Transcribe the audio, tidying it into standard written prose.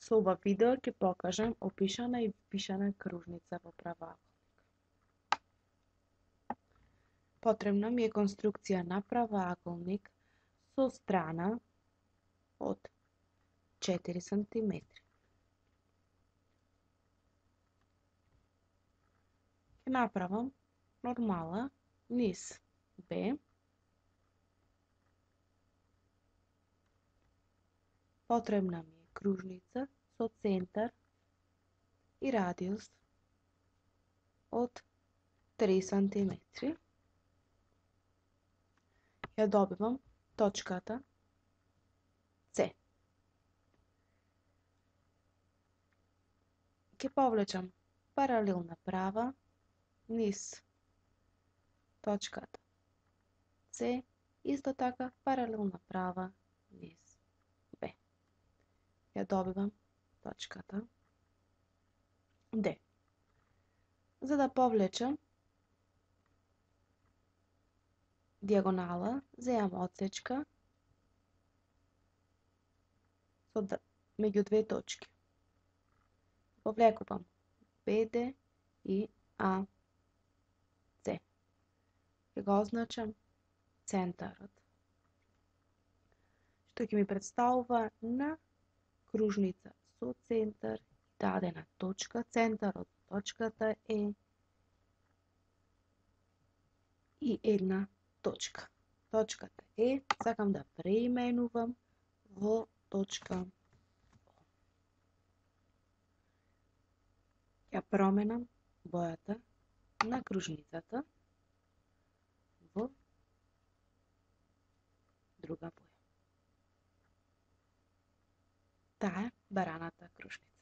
Со ова видео ќе покажам опишана и пишана кружница во правоаголник. Потребна ми е конструкција на правоаголник со страна од 4 см. Ќе направам нормала низ Б, потребна ми е кружница со центар и радиус од 3 см. Ја добивам точката С. Ќе повлечам паралелна права низ точката С, исто така паралелна права низ Б. Ја добивам точката Д. За да повлечам дијагонала, земам отсечка меѓу две точки. Повлекувам БД и АЦ. Ќе го означам центарот, што ќе ми представува на кружница со центар дадена точка, центарот точката Е и една точка. Точката Е сакам да преименувам во точка О. Ја променам бојата на кружницата во друга боја. Таа е бараната кружница.